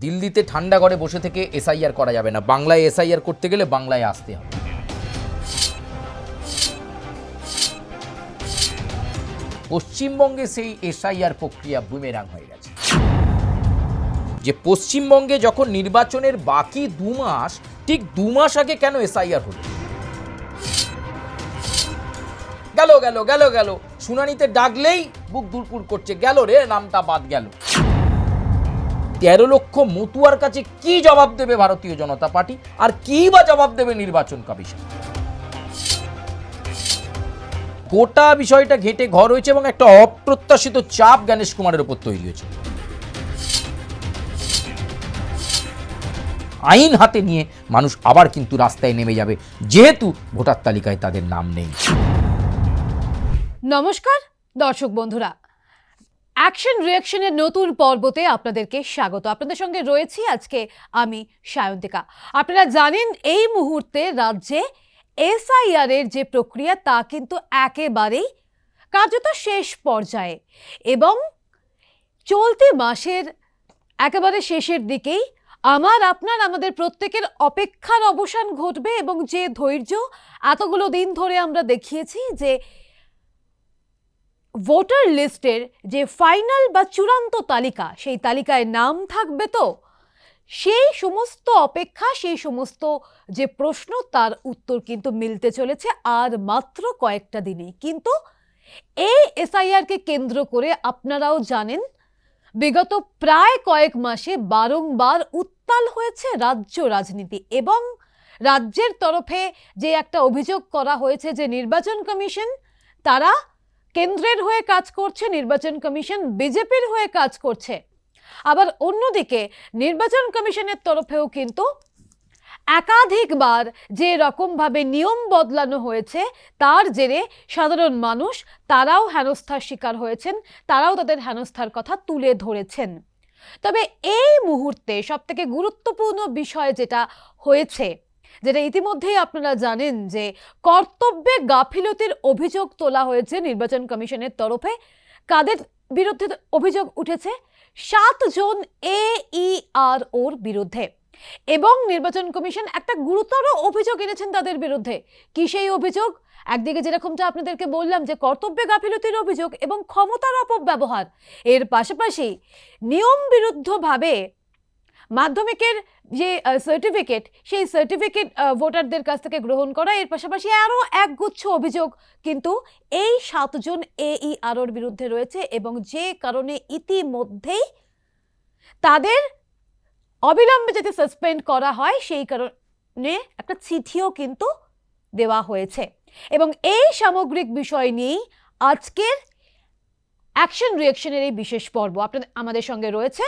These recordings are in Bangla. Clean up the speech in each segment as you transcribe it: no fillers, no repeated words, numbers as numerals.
দিল্লিতে ঠান্ডা ঘরে বসে থেকে এসআইআর করা যাবে না, বাংলায় এসআইআর করতে গেলে বাংলায় আসতে হবে। পশ্চিমবঙ্গে সেই এসআইআর প্রক্রিয়া বুমেরাং হয়ে গেছে। যে পশ্চিমবঙ্গে যখন নির্বাচনের বাকি 2 মাস, ঠিক 2 মাস আগে কেন এসআইআর হলো? গেল গেল গেল গেল শুনানিতে ডাকলেই বুক দুরপুর করছে, গেল রে, নামটা বাদ গেল। 13 লক্ষ মতুয়ার কাছে কি জবাব দেবে ভারতীয় জনতা পার্টি, আর কি বা জবাব দেবে নির্বাচন কমিশন? গোটা বিষয়টা ঘেটে ঘর হয়েছে এবং একটা অপ্রত্যাশিত চাপ গণেশ কুমারের উপর তৈরি হয়েছে। আইন হাতে নিয়ে মানুষ আবার কিন্তু রাস্তায় নেমে যাবে, যেহেতু ভোটার তালিকায় তাদের নাম নেই। নমস্কার দর্শক বন্ধুরা, অ্যাকশন রিঅ্যাকশনের নতুন পর্বতে আপনাদেরকে স্বাগত। আপনাদের সঙ্গে রয়েছি আজকে আমি সায়ন্তিকা। আপনারা জানেন এই মুহূর্তে রাজ্যে এসআইআর এর যে প্রক্রিয়া তা কিন্তু একেবারেই কার্যত শেষ পর্যায়ে, এবং চলতি মাসের একেবারে শেষের দিকেই আমাদের প্রত্যেকের অপেক্ষার অবসান ঘটবে। এবং যে ধৈর্য এতগুলো দিন ধরে আমরা দেখিয়েছি, যে ভোটার লিস্টের যে ফাইনাল বা চূড়ান্ত তালিকা, সেই তালিকায় নাম থাকবে তো, সেই সমস্ত অপেক্ষা, সেই সমস্ত যে প্রশ্ন, তার উত্তর কিন্তু মিলতে চলেছে আর মাত্র কয়েকটা দিনেই। কিন্তু এই এসআইআরকে কেন্দ্র করে আপনারাও জানেন, বিগত প্রায় কয়েক মাসে বারংবার উত্তাল হয়েছে রাজ্য রাজনীতি, এবং রাজ্যের তরফে যে একটা অভিযোগ করা হয়েছে যে নির্বাচন কমিশন তারা কেন্দ্রের হয়ে কাজ করছে, নির্বাচন কমিশন বিজেপির হয়ে কাজ করছে। আবার অন্যদিকে নির্বাচন কমিশনের তরফেও কিন্তু একাধিকবার যে রকমভাবে নিয়ম বদলানো হয়েছে, তার জেরে সাধারণ মানুষ তারাও হেনস্থার শিকার হয়েছেন, তারাও তাদের হেনস্থার কথা তুলে ধরেছেন। তবে এই মুহূর্তে সবথেকে গুরুত্বপূর্ণ বিষয় যেটা হয়েছে, যেটা ইতিমধ্যেই আপনারা জানেন, যে কর্তব্যে গাফিলতির অভিযোগ তোলা হয়েছে নির্বাচন কমিশনের তরফে। কাদের বিরুদ্ধে অভিযোগ উঠেছে? 7 জন AEROর বিরুদ্ধে। এবং নির্বাচন কমিশন একটা গুরুতর অভিযোগ এনেছেন তাদের বিরুদ্ধে। কি সেই অভিযোগ? একদিকে যেরকমটা আপনাদেরকে বললাম যে কর্তব্যে গাফিলতির অভিযোগ এবং ক্ষমতার অপব্যবহার, এর পাশাপাশি নিয়ম বিরুদ্ধভাবে মাধ্যমিকের যে সার্টিফিকেট, সেই সার্টিফিকেট ভোটারদের কাছ থেকে গ্রহণ করা, এর পাশাপাশি আরও একগুচ্ছ অভিযোগ কিন্তু এই 7 জন AEROর বিরুদ্ধে রয়েছে। এবং যে কারণে ইতিমধ্যেই তাদের অবিলম্বে যাতে সাসপেন্ড করা হয়, সেই কারণে একটা চিঠিও কিন্তু দেওয়া হয়েছে। এবং এই সামগ্রিক বিষয় নিয়েই আজকের অ্যাকশন রিঅ্যাকশনের এই বিশেষ পর্ব। আমাদের সঙ্গে রয়েছে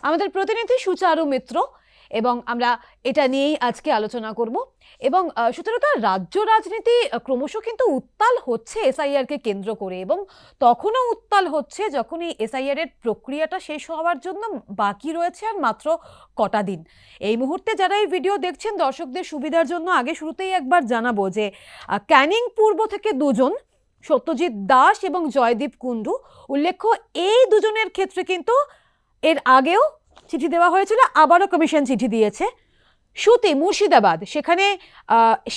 আমাদের প্রতিনিধি সুচারু মিত্র, এবং আমরা এটা নিয়েই আজকে আলোচনা করব। এবং সুতরাং রাজ্য রাজনীতি ক্রমশ কিন্তু উত্তাল হচ্ছে এসআইআরকে কেন্দ্র করে, এবং তখনও উত্তাল হচ্ছে যখন এই এসআইআর এর প্রক্রিয়াটা শেষ হওয়ার জন্য বাকি রয়েছে আর মাত্র কটা দিন। এই মুহূর্তে যারা এই ভিডিও দেখছেন, দর্শকদের সুবিধার জন্য আগে শুরুতেই একবার জানাবো যে ক্যানিং পূর্ব থেকে 2 জন, সত্যজিৎ দাস এবং জয়দীপ কুণ্ডু, উল্লেখ্য এই দুজনের ক্ষেত্রে কিন্তু এর আগেও চিঠি দেওয়া হয়েছিল, আবারও কমিশন চিঠি দিয়েছে। সুতি মুর্শিদাবাদ, সেখানে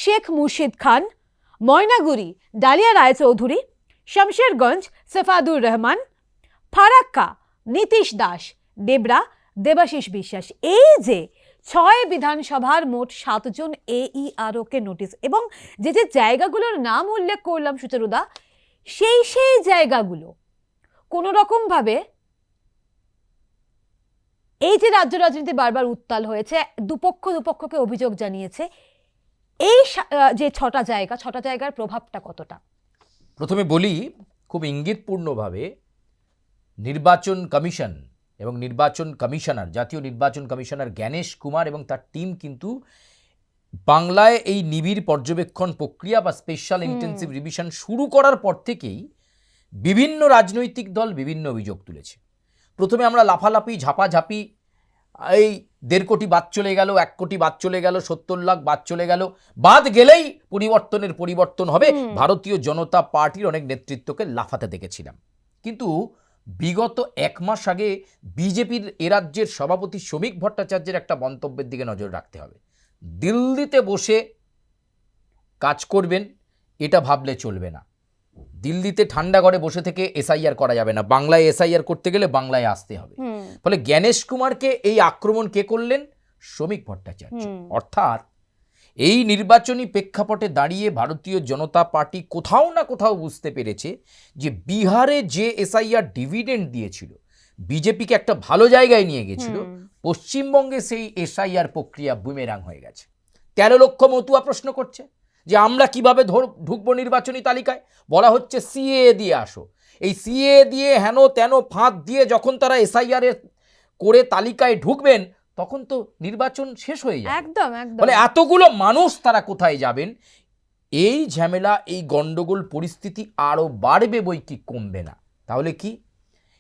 শেখ মুর্শিদ খান, ময়নাগুড়ি ডালিয়া রায়চৌধুরী, শমশেরগঞ্জ সেফাদুর রহমান, ফারাক্কা নীতিশ দাস, ডেবরা দেবাশিস বিশ্বাস। এই যে 6 বিধানসভার মোট 7 জন AEROকে নোটিশ, এবং যে যে জায়গাগুলোর নাম উল্লেখ করলাম সুচারুদা, সেই জায়গাগুলো কোনো রকমভাবে এই যে রাজ্য রাজনীতি বারবার উত্তাল হয়েছে, দুপক্ষকে অভিযোগ জানিয়েছে, এই যে 6টা জায়গার প্রভাবটা কতটা? প্রথমে বলি, খুব ইঙ্গিতপূর্ণভাবে নির্বাচন কমিশন এবং নির্বাচন কমিশনার, জাতীয় নির্বাচন কমিশনার গণেশ কুমার এবং তার টিম কিন্তু বাংলায় এই নিবিড় পর্যবেক্ষণ প্রক্রিয়া বা স্পেশাল ইন্টেন্সিভ রিভিশন শুরু করার পর থেকেই বিভিন্ন রাজনৈতিক দল বিভিন্ন অভিযোগ তুলেছে। প্রথমে আমরা লাফালাফি ঝাপাঝাপি, এই 1.5 কোটি বাদ চলে গেল, 1 কোটি বাদ চলে গেল, 70 লাখ বাদ চলে গেল, বাদ গেলেই পরিবর্তন হবে, ভারতীয় জনতা পার্টির অনেক নেতৃত্বকে লাফাতে দেখেছিলাম। কিন্তু বিগত 1 মাস আগে বিজেপির এ রাজ্যের সভাপতি শ্রমিক ভট্টাচার্যের একটা মন্তব্যের দিকে নজর রাখতে হবে। দিল্লিতে বসে কাজ করবেন এটা ভাবলে চলবে না। দিল্লিতে ঠান্ডা ঘরে বসে থেকে এসআইআর করা যাবে না, বাংলায় এসআইআর করতে গেলে বাংলায় আসতে হবে। ফলে জ্ঞানেশ কুমারকে এই আক্রমণ কে করলেন? শ্রমিক ভট্টাচার্য। অর্থাৎ এই নির্বাচনী প্রেক্ষাপটে দাঁড়িয়ে ভারতীয় জনতা পার্টি কোথাও না কোথাও বুঝতে পেরেছে যে বিহারে যে এসআইআর ডিভিডেন্ড দিয়েছিল, বিজেপিকে একটা ভালো জায়গায় নিয়ে গেছিল, পশ্চিমবঙ্গে সেই এসআইআর প্রক্রিয়া বুমেরাং হয়ে গেছে। 13 লক্ষ মতুয়া প্রশ্ন করছে যে আমরা কিভাবে ঢুকবো নির্বাচনী তালিকায়। বলা হচ্ছে সিএ দিয়ে আসো। এই সিএ দিয়ে হেন তেন ফাঁদ দিয়ে যখন তারা এসআইআর করে তালিকায় ঢুকবেন তখন তো নির্বাচন শেষ হয়ে যাবে। একদম একদম। বলে এতগুলো মানুষ তারা কোথায় যাবেন? এই ঝামেলা, এই গন্ডগোল পরিস্থিতি আরো বাড়বে বই কি কমবে না। তাহলে কি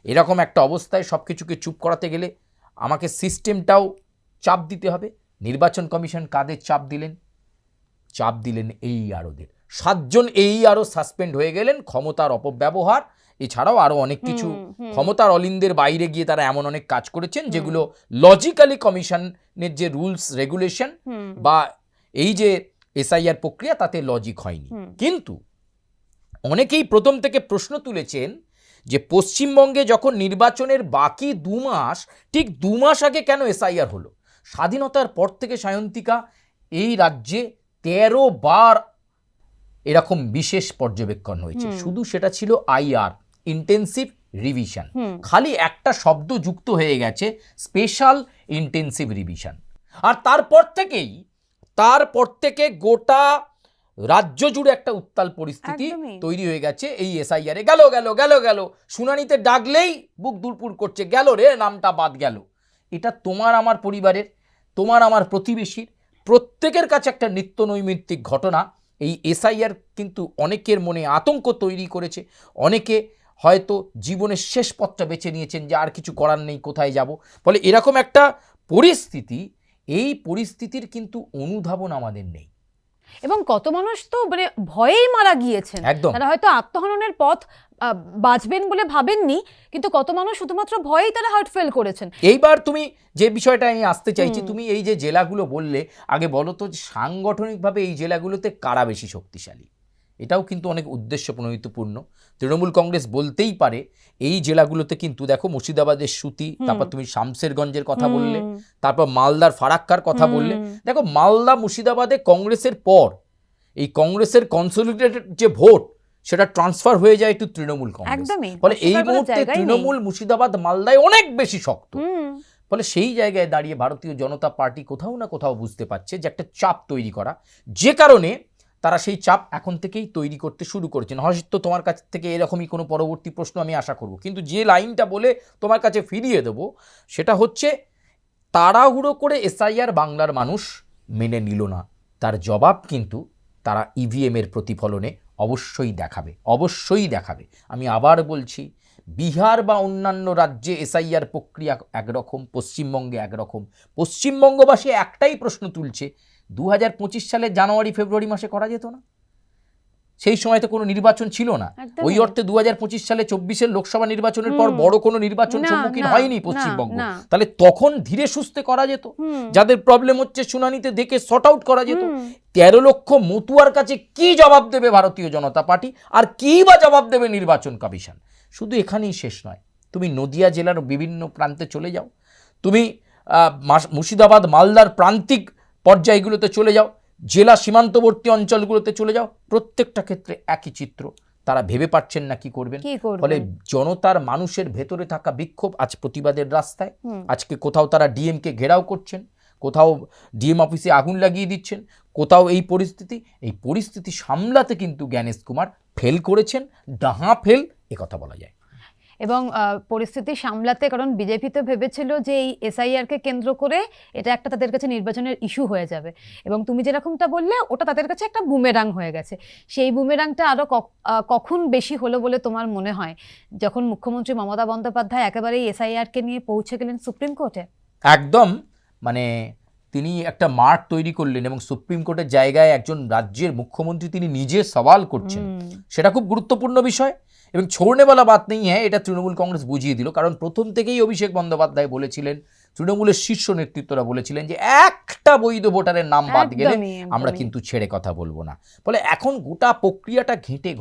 এরকম একটা অবস্থায় সব কিছুকে চুপ করাতে গেলে আমাকে সিস্টেমটাও চাপ দিতে হবে। নির্বাচন কমিশন কাদের চাপ দিলেন? চাপ দিলেন এই আরোদের। 7 জন এই আরো সাসপেন্ড হয়ে গেলেন ক্ষমতার অপব্যবহার, এছাড়াও আরো অনেক কিছু ক্ষমতার অলিন্দের বাইরে গিয়ে তারা এমন অনেক কাজ করেছেন যেগুলো লজিক্যালি কমিশনের যে রুলস রেগুলেশন বা এই যে এসআইআর প্রক্রিয়া তাতে লজিক হয়নি। কিন্তু অনেকেই প্রথম থেকে প্রশ্ন তুলেছেন যে পশ্চিমবঙ্গে যখন নির্বাচনের বাকি 2 মাস, ঠিক 2 মাস আগে কেন এসআইআর হলো? স্বাধীনতার পর থেকে সায়ন্তিকা এই রাজ্যে 13 বার এরকম বিশেষ পর্যবেক্ষণ হয়েছে। শুধু সেটা ছিল আইআর, ইন্টেন্সিভ রিভিশন। খালি একটা শব্দ যুক্ত হয়ে গেছে, স্পেশাল ইন্টেন্সিভ রিভিশন। আর তারপর থেকে গোটা রাজ্য জুড়ে একটা উত্তাল পরিস্থিতি তৈরি হয়ে গেছে এই এসআইআর এ। গেল শুনানিতে ডাকলেই বুক দুরপুর করছে, গেল রে, নামটা বাদ গেল। এটা তোমার আমার পরিবারের, তোমার আমার প্রতিবেশীর প্রত্যেকের কাছে একটা নিত্য নৈমিত্তিক ঘটনা। এই এসআইআর কিন্তু অনেকের মনে আতঙ্ক তৈরি করেছে। অনেকে হয়তো জীবনের শেষ পথটা বেছে নিয়েছেন যে আর কিছু করার নেই, কোথায় যাব। ফলে এরকম একটা পরিস্থিতি, এই পরিস্থিতির কিন্তু অনুধাবন আমাদের নেই। এবং কত মানুষ তো মানে ভয়েই মারা গিয়েছেন। তারা হয়তো আত্মহননের পথ বাঁচবেন বলে ভাবেননি, কিন্তু কত মানুষ শুধুমাত্র ভয়েই তারা হার্ট ফেল করেছেন। এইবার তুমি যে বিষয়টা আমি আসতে চাইছি, তুমি এই যে জেলাগুলো বললে, আগে বলো তো সাংগঠনিকভাবে এই জেলাগুলোতে কারা বেশি শক্তিশালী? এটাও কিন্তু অনেক উদ্দেশ্য প্রণোদিতপূর্ণ। তৃণমূল কংগ্রেস বলতেই পারে এই জেলাগুলোতে কিন্তু দেখো মুর্শিদাবাদের সুতি, তারপর তুমি শামসেরগঞ্জের কথা বললে, তারপর মালদার ফারাক্কার কথা বললে। দেখো মালদা মুর্শিদাবাদে কংগ্রেসের পর এই কংগ্রেসের কনসলিডেটেড যে ভোট সেটা ট্রান্সফার হয়ে যায় একটু তৃণমূল কংগ্রেস। ফলে এই মুহূর্তে তৃণমূল মুর্শিদাবাদ মালদায় অনেক বেশি শক্ত। ফলে সেই জায়গায় দাঁড়িয়ে ভারতীয় জনতা পার্টি কোথাও না কোথাও বুঝতে পারছে যে একটা চাপ তৈরি করা, যে কারণে তারা সেই চাপ এখন থেকেই তৈরি করতে শুরু করেছেন। হয়তো তোমার কাছ থেকে এরকমই কোনো পরবর্তী প্রশ্ন আমি আশা করব, কিন্তু যে লাইনটা বলে তোমার কাছে ফিরিয়ে দেব সেটা হচ্ছে তাড়াহুড়ো করে এসআইআর বাংলার মানুষ মেনে নিল না, তার জবাব কিন্তু তারা ইভিএমের প্রতিফলনে অবশ্যই দেখাবে। আমি আবার বলছি, বিহার বা অন্যান্য রাজ্যে এসআইআর প্রক্রিয়া একরকম, পশ্চিমবঙ্গে একরকম। পশ্চিমবঙ্গবাসী একটাই প্রশ্ন তুলছে, 2025 সালে জানুয়ারি ফেব্রুয়ারি মাসে করা যেত না? সেই সময় তো কোনো নির্বাচন ছিল না। ওই অর্থে 2025 সালে 24-এর লোকসভা নির্বাচনের পর বড় কোনো নির্বাচন সম্মুখীন হয়নি পশ্চিমবঙ্গ। তাহলে তখন ধীরে সুস্থে করা যেত, যাদের প্রবলেম হচ্ছে শুনানিতে দেখে সর্ট আউট করা যেত। 13 লক্ষ মতুয়ার কাছে কি জবাব দেবে ভারতীয় জনতা পার্টি, আর কি বা জবাব দেবে নির্বাচন কমিশন? শুধু এখানেই শেষ নয়, তুমি নদিয়া জেলার বিভিন্ন প্রান্তে চলে যাও, তুমি মুর্শিদাবাদ মালদার প্রান্তিক পর্যায়গুলোতে চলে যাও, জেলা সীমান্তবর্তী অঞ্চলগুলোতে চলে যাও, প্রত্যেকটা ক্ষেত্রে একই চিত্র। তারা ভেবে পাচ্ছেন না কি করবেন। ফলে জনতার মানুষের ভেতরে থাকা বিক্ষোভ আজ প্রতিবাদের রাস্তায়। আজকে কোথাও তারা ডিএমকে ঘেরাও করছেন, কোথাও ডিএম অফিসে আগুন লাগিয়ে দিচ্ছেন, কোথাও এই পরিস্থিতি সামলাতে কিন্তু জ্ঞানেশ কুমার ফেল করেছেন, ডাহা ফেল একথা বলা যায়। এবং পরিস্থিতি সামলাতে, কারণ বিজেপি তো ভেবেছিল যে এই এসআইআরকে কেন্দ্র করে এটা একটা তাদের কাছে নির্বাচনের ইস্যু হয়ে যাবে, এবং তুমি যেরকমটা বললে ওটা তাদের কাছে একটা বুমেরাং হয়ে গেছে। সেই বুমেরাংটা আরও কখন বেশি হলো বলে তোমার মনে হয়, যখন মুখ্যমন্ত্রী মমতা বন্দ্যোপাধ্যায় একেবারে এই এসআইআরকে নিয়ে পৌঁছে গেলেন সুপ্রিম কোর্টে? একদম, মানে তিনি একটা মাঠ তৈরি করলেন এবং সুপ্রিম কোর্টের জায়গায় একজন রাজ্যের মুখ্যমন্ত্রী তিনি নিজে সওয়াল করছেন, সেটা খুব গুরুত্বপূর্ণ বিষয়। এবং ছোড়নেওয়ালা বাত নেই, হ্যাঁ, এটা তৃণমূল কংগ্রেস বুঝিয়ে দিল। কারণ প্রথম থেকেই অভিষেক বন্দ্যোপাধ্যায় বলেছিলেন, তৃণমূলের শীর্ষ নেতৃত্বরা বলেছিলেন যে একটা বৈধ ভোটারের নাম বাদ গেলে আমরা কিন্তু ছেড়ে কথা বলবো না। ফলে এখন গোটা প্রক্রিয়াটা ঘেঁটে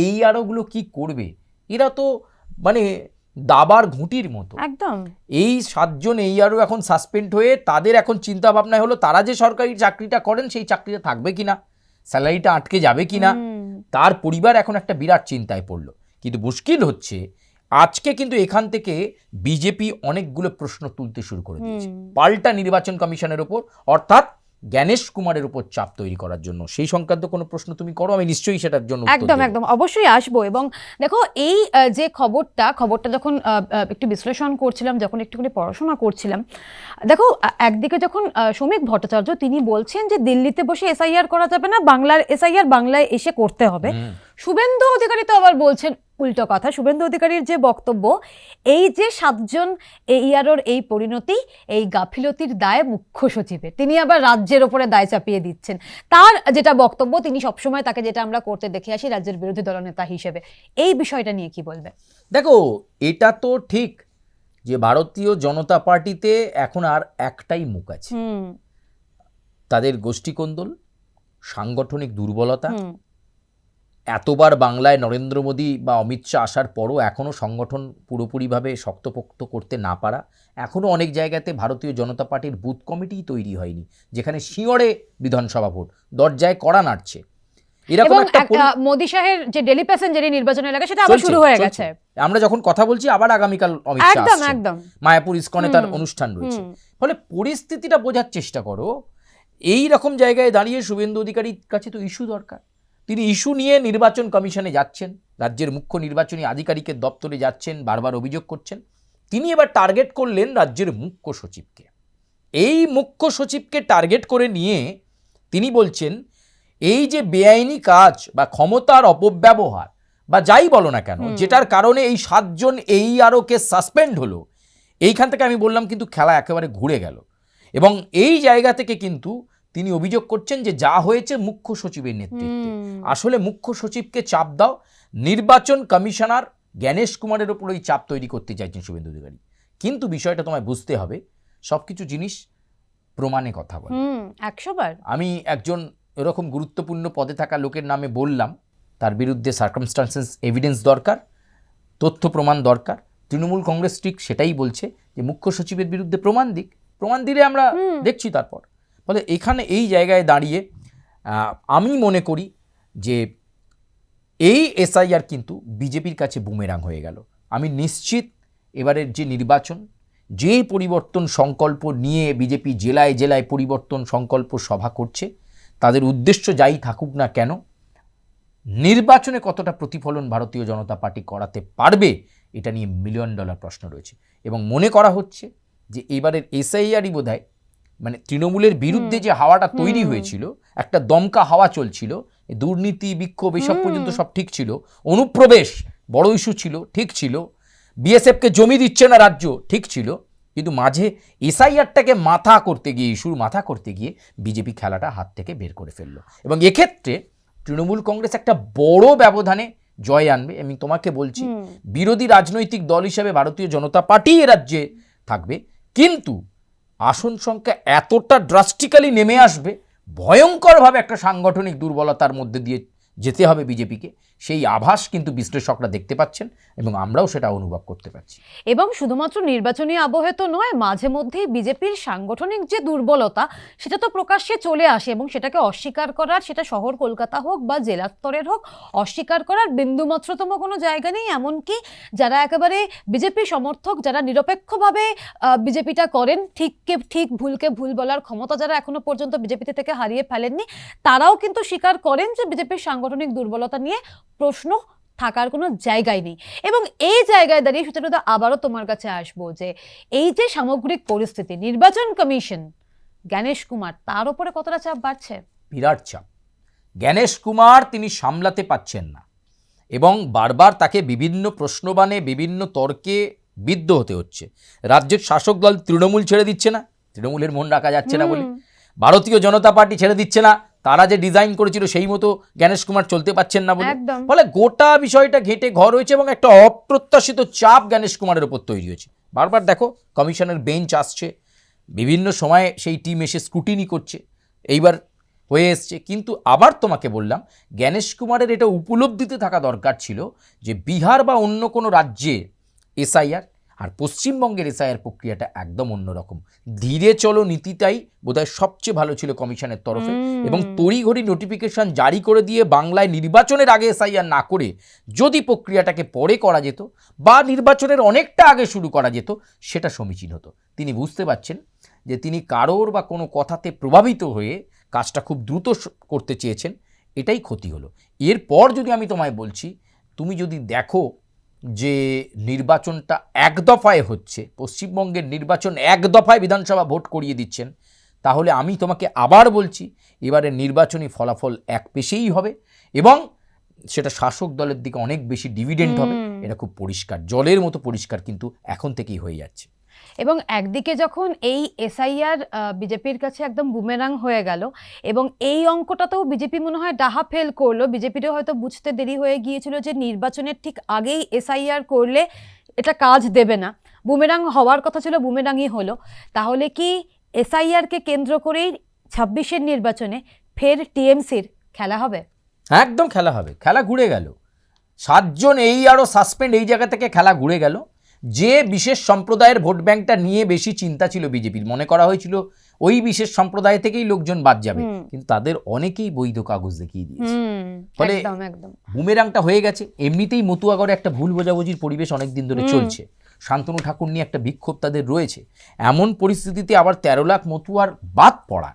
এই আরোগুলো কি করবে, এরা তো মানে দাবার ঘুঁটির মতো। একদম এই 7 জন এই আরও এখন সাসপেন্ড হয়ে তাদের এখন চিন্তা ভাবনা হলো তারা যে সরকারি চাকরিটা করেন সেই চাকরিটা থাকবে কিনা, স্যালারিটা আটকে যাবে কিনা, তার পরিবার এখন একটা বিরাট চিন্তায় পড়লো। কিন্তু মুশকিল হচ্ছে আজকে কিন্তু এখান থেকে বিজেপি অনেকগুলো প্রশ্ন তুলতে শুরু করে দিয়েছে পাল্টা নির্বাচন কমিশনের ওপর, অর্থাৎ জ্ঞানেশ কুমারের উপর চাপ তৈরি করার জন্য। সেই সংক্রান্ত কোনো প্রশ্ন তুমি করো, আমি নিশ্চয়ই সেটার জন্য একদম অবশ্যই আসবো। এবং দেখো এই যে খবরটা যখন একটু বিশ্লেষণ করছিলাম, যখন একটুখানি পড়াশোনা করছিলাম, দেখো একদিকে যখন শ্রমিক ভট্টাচার্য তিনি বলছেন যে দিল্লিতে বসে এসআইআর করা যাবে না, বাংলার এসআইআর বাংলায় এসে করতে হবে, শুভেন্দু অধিকারী তো আবার বলছেন উল্টো কথা। শুভেন্দু অধিকারীর যে বক্তব্য, এই যে 7 জন এইআরওর এই পরিণতি, এই গাফিলতির দায় মুখ্য সচিবের, তিনি আবার রাজ্যের ওপরে দায় চাপিয়ে দিচ্ছেন। তার যেটা বক্তব্য, তিনি সবসময় তাকে যেটা আমরা করতে দেখে আসি রাজ্যের বিরোধী দলনেতা হিসেবে, এই বিষয়টা নিয়ে কি বলবে? দেখো, এটা তো ঠিক যে ভারতীয় জনতা পার্টিতে এখন আর একটাই মুখ আছে, তাদের গোষ্ঠীকোন্দল, সাংগঠনিক দুর্বলতা। এতবার বাংলায় নরেন্দ্র মোদী বা অমিত শাহ আসার পরও এখনও সংগঠন পুরোপুরিভাবে শক্তপোক্ত করতে না পারা, এখনও অনেক জায়গাতে ভারতীয় জনতা পার্টির বুথ কমিটিই তৈরি হয়নি, যেখানে শিয়রে বিধানসভা ভোট, দরজায় কড়া নাড়ছে। এরকম একটা মোদী শাহের যে ডেলি প্যাসেঞ্জারি নির্বাচন এলাকা, সেটা আবার শুরু হয়ে গেছে। আমরা যখন কথা বলছি আবার আগামীকাল অমিত শাহ আসছেন, মায়াপুর ইসকনে তার অনুষ্ঠান রয়েছে। ফলে পরিস্থিতিটা বোঝার চেষ্টা করো। এই রকম জায়গায় দাঁড়িয়ে শুভেন্দু অধিকারীর কাছে তো ইস্যু দরকার। তিনি ইস্যু নিয়ে নির্বাচন কমিশনে যাচ্ছেন, রাজ্যের মুখ্য নির্বাচনী আধিকারিকের দপ্তরে যাচ্ছেন, বারবার অভিযোগ করছেন। তিনি এবার টার্গেট করলেন রাজ্যের মুখ্য সচিবকে। এই মুখ্য সচিবকে টার্গেট করে নিয়ে তিনি বলছেন, এই যে বেআইনি কাজ বা ক্ষমতার অপব্যবহার বা যাই বলো না কেন, যেটার কারণে এই 7 জন এইআরওকে সাসপেন্ড হলো, এইখান থেকে আমি বললাম কিন্তু খেলা একেবারে ঘুরে গেল। এবং এই জায়গা থেকে কিন্তু তিনি অভিযোগ করছেন যে যা হয়েছে মুখ্য সচিবের নেতৃত্বে। আসলে মুখ্য সচিবকে চাপ দাও, নির্বাচন কমিশনার জ্ঞানেশ কুমারের ওপর ওই চাপ তৈরি করতে চাইছেন শুভেন্দু অধিকারী। কিন্তু বিষয়টা তোমায় বুঝতে হবে, সবকিছু জিনিস প্রমাণে কথা বলে। 100 বার আমি একজন এরকম গুরুত্বপূর্ণ পদে থাকা লোকের নামে বললাম, তার বিরুদ্ধে সার্কামস্টান্সেস এভিডেন্স দরকার, তথ্য প্রমাণ দরকার। তৃণমূল কংগ্রেস ঠিক সেটাই বলছে যে মুখ্য সচিবের বিরুদ্ধে প্রমাণ দিক, প্রমাণ দিলে আমরা দেখছি তারপর। ফলে এখানে এই জায়গায় দাঁড়িয়ে আমি মনে করি যে এই এসআইআর কিন্তু বিজেপির কাছে বুমেরাং হয়ে গেল। আমি নিশ্চিত এবারের যে নির্বাচন, যে পরিবর্তন সংকল্প নিয়ে বিজেপি জেলায় জেলায় পরিবর্তন সংকল্প সভা করছে, তাদের উদ্দেশ্য যাই থাকুক না কেন, নির্বাচনে কতটা প্রতিফলন ভারতীয় জনতা পার্টি করাতে পারবে এটা নিয়ে $1 মিলিয়ন প্রশ্ন রয়েছে। এবং মনে করা হচ্ছে যে এবারের এসআইআরই বোধহয় মানে তৃণমূলের বিরুদ্ধে যে হাওয়াটা তৈরি হয়েছিল, একটা দমকা হাওয়া চলছিল, দুর্নীতি, বিক্ষোভ, এসব পর্যন্ত সব ঠিক ছিল, অনুপ্রবেশ বড় ইস্যু ছিল, ঠিক ছিল, বিএসএফকে জমি দিচ্ছে না রাজ্য, ঠিক ছিল, কিন্তু মাঝে এসআইআরটাকে মাথা করতে গিয়ে, ইস্যুর মাথা করতে গিয়ে বিজেপি খেলাটা হাত থেকে বের করে ফেললো। এবং এক্ষেত্রে তৃণমূল কংগ্রেস একটা বড় ব্যবধানে জয় আনবে। আমি তোমাকে বলছি, বিরোধী রাজনৈতিক দল হিসেবে ভারতীয় জনতা পার্টি এ রাজ্যে থাকবে, কিন্তু আসন সংখ্যা এতটা ড্রাস্টিক্যালি নেমে আসবে, ভয়ঙ্করভাবে একটা সাংগঠনিক দুর্বলতার মধ্যে দিয়ে যেতে হবে বিজেপিকে, সেই আভাস কিন্তু বিশ্লেষকরা দেখতে পাচ্ছেন এবং আমরাও সেটা অনুভব করতে পারছি। এবং শুধুমাত্র নির্বাচনী আবহে তো নয়, মাঝে মধ্যেই বিজেপির সাংগঠনিক যে দুর্বলতা সেটা তো প্রকাশ্যে চলে আসে, এবং সেটাকে অস্বীকার করার, সেটা শহর কলকাতা হোক বা জেলা স্তরের হোক, অস্বীকার করার বিন্দুমাত্রতম কোনো জায়গা নেই। এমনকি যারা একেবারে বিজেপি সমর্থক, যারা নিরপেক্ষভাবে বিজেপিটা করেন, ঠিককে ঠিক ভুলকে ভুল বলার ক্ষমতা যারা এখনো পর্যন্ত বিজেপিতে থেকে হারিয়ে ফেলেননি, তারাও কিন্তু স্বীকার করেন যে বিজেপির সাংগঠনিক দুর্বলতা নিয়ে প্রশ্ন থাকার কোনো জায়গায় নেই। এবং এই জায়গায় দাঁড়িয়ে সুচরিতা, আবারও তোমার কাছে আসবো যে এই যে সামগ্রিক পরিস্থিতি, নির্বাচন কমিশন, জ্ঞানেশ কুমার, তার উপরে কতটা চাপ বাড়ছে? বিরাট চাপ। জ্ঞানেশ কুমার তিনি সামলাতে পাচ্ছেন না এবং বারবার তাকে বিভিন্ন প্রশ্নবাণে, বিভিন্ন তর্কে বিদ্ধ হতে হচ্ছে। রাজ্যের শাসক দল তৃণমূল ছেড়ে দিচ্ছে না, তৃণমূলের মন রাখা যাচ্ছে না বলে। ভারতীয় জনতা পার্টি ছেড়ে দিচ্ছে না, তারা যে ডিজাইন করেছিল সেই মতো জ্ঞানেশ কুমার চলতে পারছেন না বলে। একদম। ফলে গোটা বিষয়টা ঘেঁটে ঘর হয়েছে এবং একটা অপ্রত্যাশিত চাপ জ্ঞানেশ কুমারের ওপর তৈরি হয়েছে। বারবার দেখো কমিশনের বেঞ্চ আসছে, বিভিন্ন সময়ে সেই টিম এসে স্ক্রুটিনি করছে, এইবার হয়ে এসছে। কিন্তু আবার তোমাকে বললাম, জ্ঞানেশ কুমারের এটা উপলব্ধিতে থাকা দরকার ছিল যে বিহার বা অন্য কোনো রাজ্যে এসআইআর আর পশ্চিমবঙ্গের এসআইআর প্রক্রিয়াটা একদম অন্যরকম। ধীরে চলো নীতিটাই বোধহয় সবচেয়ে ভালো ছিল কমিশনের তরফে, এবং তড়িঘড়ি নোটিফিকেশন জারি করে দিয়ে বাংলায় নির্বাচনের আগে এসআইআর না করে যদি প্রক্রিয়াটাকে পরে করা যেত বা নির্বাচনের অনেকটা আগে শুরু করা যেত, সেটা সমীচীন হতো। তিনি বুঝতে পারছেন যে তিনি কারোর বা কোনো কথাতে প্রভাবিত হয়ে কাজটা খুব দ্রুত করতে চেয়েছেন, এটাই ক্ষতি হলো। এরপর যদি আমি তোমায় বলছি, তুমি যদি দেখো যে নির্বাচনটা এক দফায় হচ্ছে, পশ্চিমবঙ্গের নির্বাচন এক দফায় বিধানসভা ভোট করিয়ে দিচ্ছেন, তাহলে আমি তোমাকে আবার বলছি এবারের নির্বাচনী ফলাফল এক পেশেই হবে এবং সেটা শাসক দলের দিকে অনেক বেশি ডিভিডেন্ড হবে। এটা খুব পরিষ্কার, জলের মতো পরিষ্কার কিন্তু এখন থেকেই হয়ে যাচ্ছে। এবং একদিকে যখন এই এসআইআর বিজেপির কাছে একদম বুমেরাং হয়ে গেল এবং এই অঙ্কটাতেও বিজেপি মনে হয় ডাহা ফেল করলো, বিজেপিরও হয়তো বুঝতে দেরি হয়ে গিয়েছিল যে নির্বাচনের ঠিক আগেই এসআইআর করলে এটা কাজ দেবে না, বুমেরাং হওয়ার কথা ছিল, বুমেরাংই হলো। তাহলে কি এসআইআরকে কেন্দ্র করেই 26-এর নির্বাচনে ফের টিএমসির খেলা হবে? একদম খেলা হবে, খেলা ঘুরে গেল। 7 জন এই আরও সাসপেন্ড, এই জায়গা থেকে খেলা ঘুরে গেল। যে বিশেষ সম্প্রদায়ের ভোট ব্যাংকটা নিয়ে বেশি চিন্তা ছিল বিজেপির, মনে করা হয়েছিল ওই বিশেষ সম্প্রদায় থেকেই লোকজন বাদ যাবে, কিন্তু তাদের অনেকেই বৈধ কাগজ দেখিয়ে দিয়েছে। ফলে বুমেরাংটা হয়ে গেছে। এমনিতেই মতুয়াগড়ে একটা ভুল বোঝাবুঝির পরিবেশ অনেকদিন ধরে চলছে, শান্তনু ঠাকুর নিয়ে একটা বিক্ষোভ তাদের রয়েছে। এমন পরিস্থিতিতে আবার 13 লাখ মতুয়ার বাদ পড়া,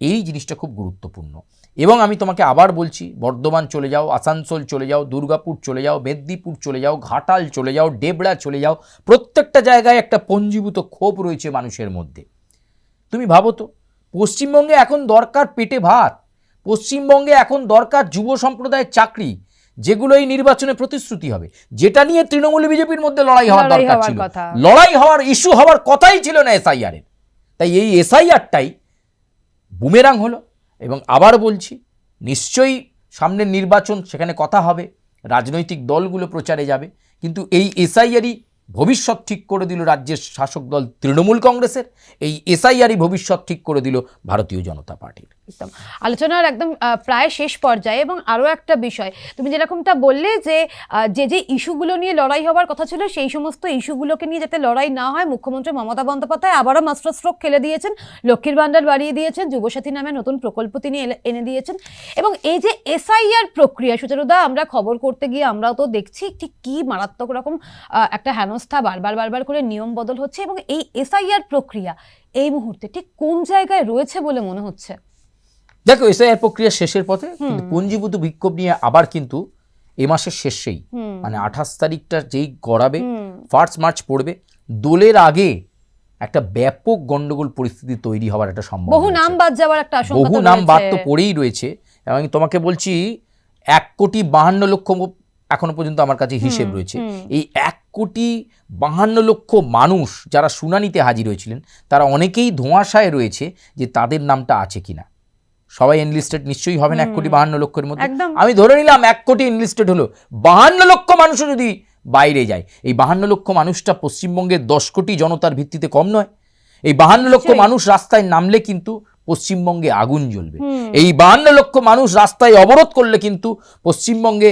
এই জিনিসটা খুব গুরুত্বপূর্ণ। এবং আমি তোমাকে আবার বলছি, বর্ধমান চলে যাও, আসানসোল চলে যাও, দুর্গাপুর চলে যাও, মেদিনীপুর চলে যাও, ঘাটাল চলে যাও, ডেবরা চলে যাও, প্রত্যেকটা জায়গায় একটা পঞ্জীভূত ক্ষোভ রয়েছে মানুষের মধ্যে। তুমি ভাবো তো, পশ্চিমবঙ্গে এখন দরকার পেটে ভাত, পশ্চিমবঙ্গে এখন দরকার যুব সম্প্রদায়ের চাকরি, যেগুলো এই নির্বাচনে প্রতিশ্রুতি হবে, যেটা নিয়ে তৃণমূল বিজেপির মধ্যে লড়াই হওয়ার দরকার ছিল, লড়াই হওয়ার ইস্যু হওয়ার কথাই ছিল না এসআইআর এর। তাই এই এসআইআরটাই বুমেরাং হলো। এবং আবার বলছি, নিশ্চয়ই সামনের নির্বাচন, সেখানে কথা হবে, রাজনৈতিক দলগুলো প্রচারে যাবে, কিন্তু এই এসআইআরই ভবিষ্যৎ ঠিক করে দিল রাজ্যের শাসক দল তৃণমূল কংগ্রেসের, এই এসআইআরই ভবিষ্যৎ ঠিক করে দিল ভারতীয় জনতা পার্টির। একদম আলোচনার একদম প্রায় শেষ পর্যায়ে। এবং আরও একটা বিষয়, তুমি যেরকমটা বললে যে যে ইস্যুগুলো নিয়ে লড়াই হওয়ার কথা ছিল, সেই সমস্ত ইস্যুগুলোকে নিয়ে যাতে লড়াই না হয়, মুখ্যমন্ত্রী মমতা বন্দ্যোপাধ্যায় আবারও মাস্টার স্ট্রোক খেলে দিয়েছেন, লক্ষ্মীর ভান্ডার বাড়িয়ে দিয়েছেন, যুবসাথী নামে নতুন প্রকল্প তিনি এনে দিয়েছেন। এবং এই যে এসআইআর প্রক্রিয়া, সুচারুদা, আমরা খবর করতে গিয়ে আমরাও তো দেখছি ঠিক কি মারাত্মক রকম একটা হেনস্থা, বারবার করে নিয়ম বদল হচ্ছে। এবং এই এসআইআর প্রক্রিয়া এই মুহূর্তে ঠিক কোন জায়গায় রয়েছে বলে মনে হচ্ছে? দেখো, এসআইআর প্রক্রিয়া শেষের পথে, কিন্তু পঞ্জীভূত বিক্ষোভ নিয়ে আবার কিন্তু এ মাসের শেষেই, মানে 28 তারিখটা যেই গড়াবে, 1 মার্চ পড়বে, দোলের আগে একটা ব্যাপক গন্ডগোল পরিস্থিতি তৈরি হওয়ার একটা সম্ভাবনা, বহু নাম বাদ যাওয়ার একটা আশঙ্কা, বহু নাম বাদ তো পড়েই রয়েছে। এবং তোমাকে বলছি, 1,52,00,000 এখনো পর্যন্ত আমার কাছে হিসেব রয়েছে। এই 1,52,00,000 মানুষ যারা শুনানিতে হাজির হয়েছিলেন, তারা অনেকেই ধোঁয়াশায় রয়েছে যে তাদের নামটা আছে কিনা। সবাই এনলিস্টেড নিশ্চয়ই হবেন 1,52,00,000 মধ্যে। আমি ধরে নিলাম 1 কোটি এনলিস্টেড হলো, 52 লক্ষ মানুষও যদি বাইরে যায়, এই 52 লক্ষ মানুষটা পশ্চিমবঙ্গের 10 কোটি জনতার ভিত্তিতে কম নয়। এই 52 লক্ষ মানুষ রাস্তায় নামলে কিন্তু পশ্চিমবঙ্গে আগুন জ্বলবে। এই 52 লক্ষ মানুষ রাস্তায় অবরোধ করলে কিন্তু পশ্চিমবঙ্গে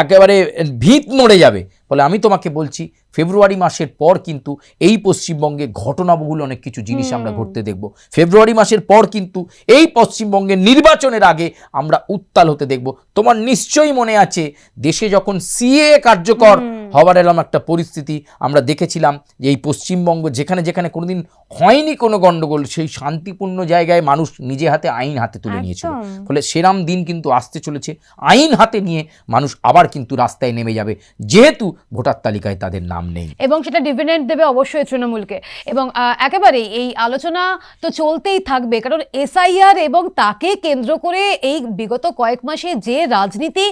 একেবারে ভিত নড়ে যাবে। ফলে আমি তোমাকে বলছি, ফেব্রুয়ারি মাসের পর কিন্তু এই পশ্চিমবঙ্গে ঘটনাবহুল অনেক কিছু জিনিস আমরা ঘটতে দেখব। ফেব্রুয়ারি মাসের পর কিন্তু এই পশ্চিমবঙ্গের নির্বাচনের আগে আমরা উত্তাল হতে দেখব। তোমার নিশ্চয়ই মনে আছে, দেশে যখন সিএ কার্যকর হওয়ার এরকম একটা পরিস্থিতি আমরা দেখেছিলাম, যে এই পশ্চিমবঙ্গ যেখানে যেখানে কোনোদিন হয়নি কোনো গণ্ডগোল, সেই শান্তিপূর্ণ জায়গায় মানুষ নিজে হাতে আইন হাতে তুলে নিয়েছিল। ফলে সেরাম দিন কিন্তু আসতে চলেছে, আইন হাতে নিয়ে মানুষ আবার কিন্তু রাস্তায় নেমে যাবে, যেহেতু ভোটার তালিকায় তাদের নাম নেই, এবং সেটা ডিভিডেন্ড দেবে অবশ্যই তৃণমূলকে। এবং একেবারেই এই আলোচনা তো চলতেই থাকবে, কারণ এসআইআর এবং তাকে কেন্দ্র করে এই বিগত কয়েক মাসে যে রাজনীতি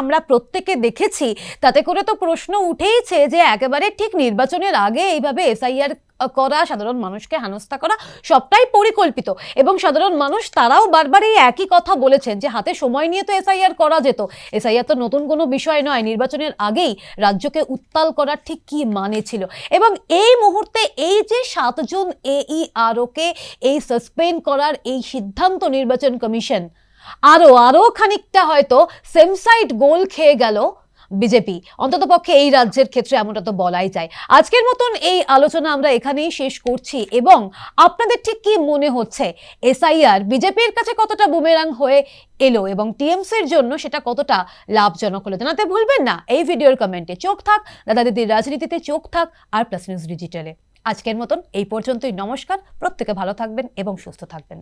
আমরা প্রত্যেকে দেখেছি, তাতে করে তো প্রশ্ন উঠেইছে যে একেবারে ঠিক নির্বাচনের আগে এইভাবে এসআইআর করা, সাধারণ মানুষকে হেনস্থা করা সবটাই পরিকল্পিত। এবং সাধারণ মানুষ তারাও বারবার এই একই কথা বলেছেন যে হাতে সময় নিয়ে তো এসআইআর করা যেত, এসআইআর তো নতুন কোনো বিষয় নয়, নির্বাচনের আগেই রাজ্যকে উত্তাল করার ঠিক কি মানে ছিল। এবং এই মুহূর্তে এই যে 7 জন AEROকে এই সাসপেন্ড করার এই সিদ্ধান্ত নির্বাচন কমিশন, আরো খানিকটা হয়তো সেম সাইড গোল খেয়ে গেল বিজেপি, অন্ততপক্ষে এই রাজ্যের ক্ষেত্রে এমনটা তো বলাই যায়। আজকের মতন এই আলোচনা আমরা এখানেই শেষ করছি। এবং আপনাদের ঠিক কি মনে হচ্ছে, এসআইআর বিজেপির কাছে কতটা বুমেরাং হয়ে এলো এবং টিএমসির জন্য সেটা কতটা লাভজনক হলো, জানাতে ভুলবেন না এই ভিডিওর কমেন্টে। চোখ থাক দাদা দিদির রাজনীতিতে, চোখ থাক আর প্লাস নিউজ ডিজিটালে। আজকের মতন এই পর্যন্তই, নমস্কার, প্রত্যেকে ভালো থাকবেন এবং সুস্থ থাকবেন।